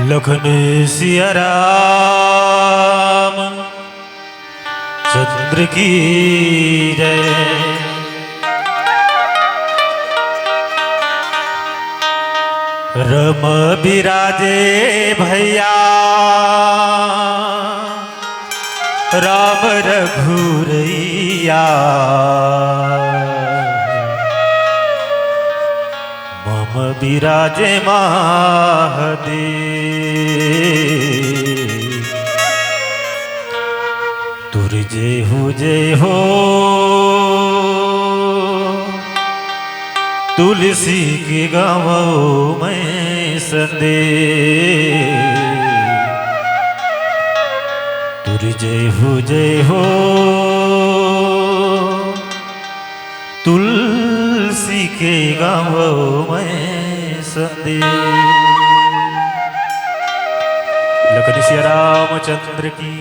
लखन सिया राम चंद्र की जय। रम बिराजे भैया राम रघुरैया। मम बिराजे महादेव। तुर जय हो तुलसी के गावो मैं संदेश। तुर जय हो तुलसी के गावो मैं संदेश। लखन सिया रामचंद्र की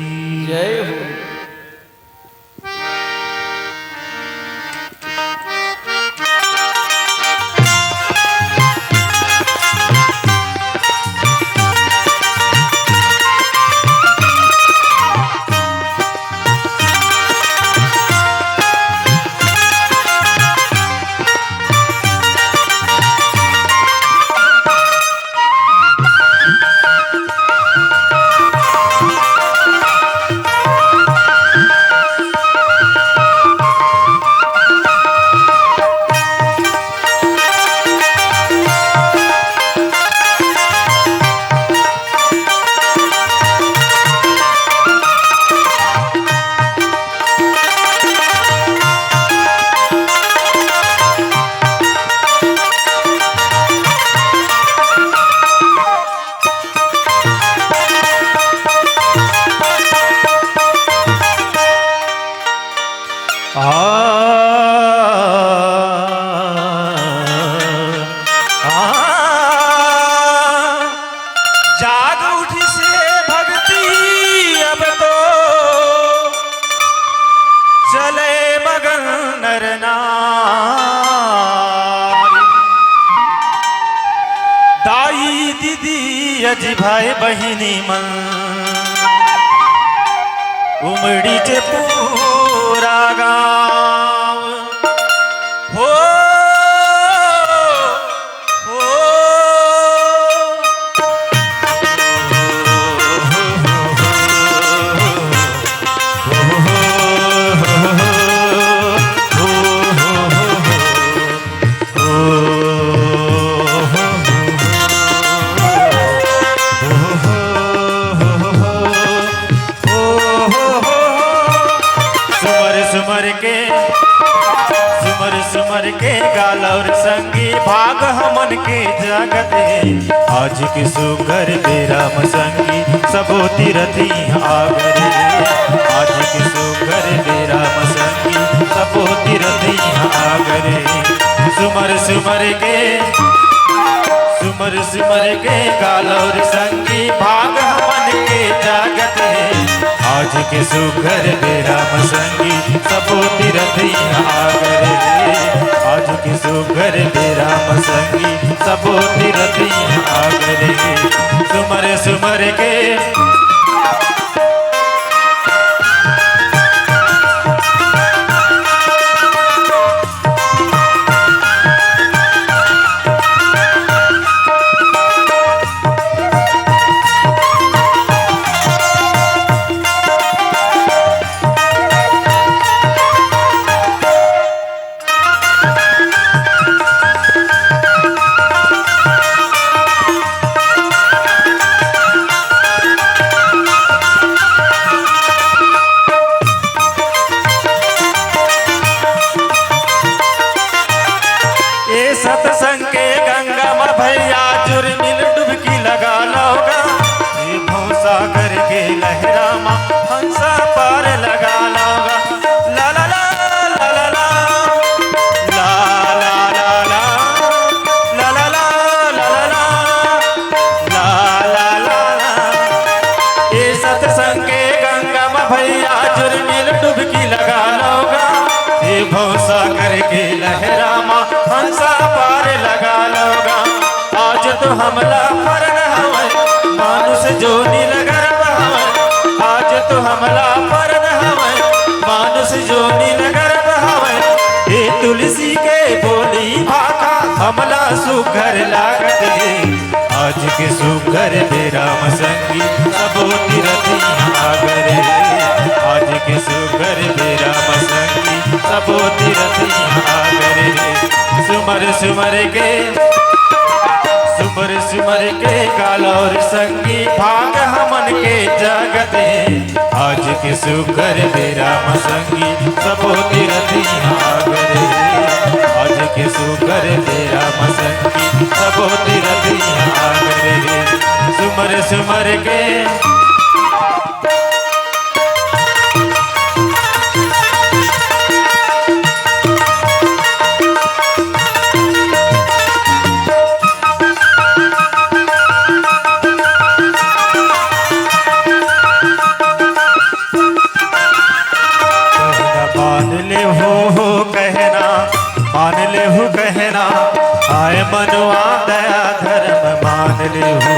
जय हो। जाग उठी से भक्ति अब तो चले मगन नर नारी। दाई दीदी अजी भाई बहिनी मन उमड़ी चे पूरा गाँव हो। सुमर के गाल और संगी भाग हमन के जगते। आज के सुगर बेराम संगी सबो तीरथी आगरे। आज के सुगर बेराम संगी सबो तीरथी आगरे। सुमर सुमर के गाल और संगी भाग हमन के जगते। आज के सुगर बेराम संगी सबो तीरथी आगरे। आज के सुगर बेराम संगी सबो तीरथी आगरे। सुमर के सत्संग के गंगा में भैया जुर्मिल डुबकी लगा लोगा। ये भवसागर के लहरा माँ हंसा पार लगा लोगा। ला ला ला ला ला ला ला ला ला ला ला ला ला ला ला ला ला। ये सत्संग के गंगा में भैया जुर्मिल डुबकी लगा लोगा। ये भवसागर के लहरा माँ हंसा पार लगा लोगा। आज तो हमला फरन हमें मानुष जो नीलगर बहावे आज तो हमला पर नहावे मानुष जो नीलगर बहावे हे तुलसी के बोली भाका हमला सुघर लागत है आज के सुघर बेराम संगी सबो तीरथिया आगरे आज के सुघर बेराम संगी सबो तीरथिया आगरे सुमर सुमर के गालौर संगी भाग हमन के जगत आज के सुघर बेराम संगी सबो तीरथिया आगरे आज के सुघर बेराम संगी सबो तीरथिया आगरे सुमर सुमर के कहना आय मनवा दया धर्म मान ले हो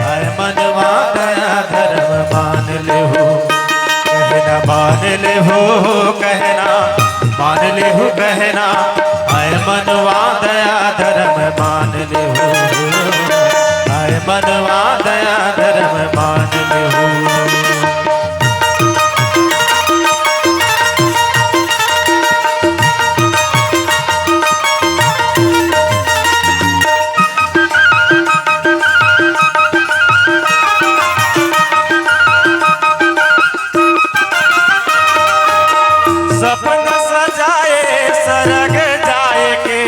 आय मनवा दया धर्म मान ले हो कहना मान ले हो कहना मान ले हो कहना आय मनवा दया धर्म मान ले हो आय मनवा दया धर्म मान ले हो सपना सजाए सरग जाए के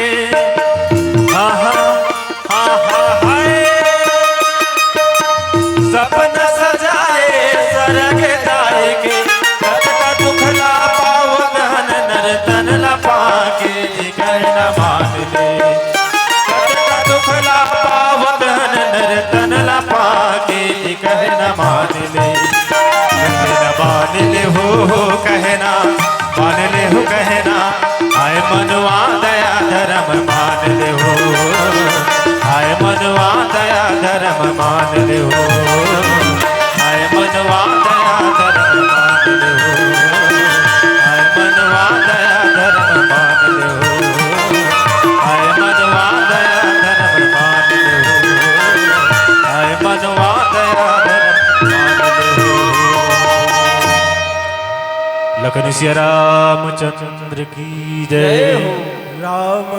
सपना सजाए सरग जाए के का दुखला पावन नर्तन लपा के कहना मान ले का दुखला पावन नर्तन लपा के कहना मान ले हो कहना मान ले हो कहना आय मनवा दया धर्म मान ले हो आय मनवा दया धर्म मान ले हो आय मनवा दया धर्म मान ले हो आय मनवा दया धर्म मान ले हो आय मनवा दया धर्म मान ले हो आय मनवा दया धर्म मान ले हो लखन सिया रामचंद्र की जय हो राम।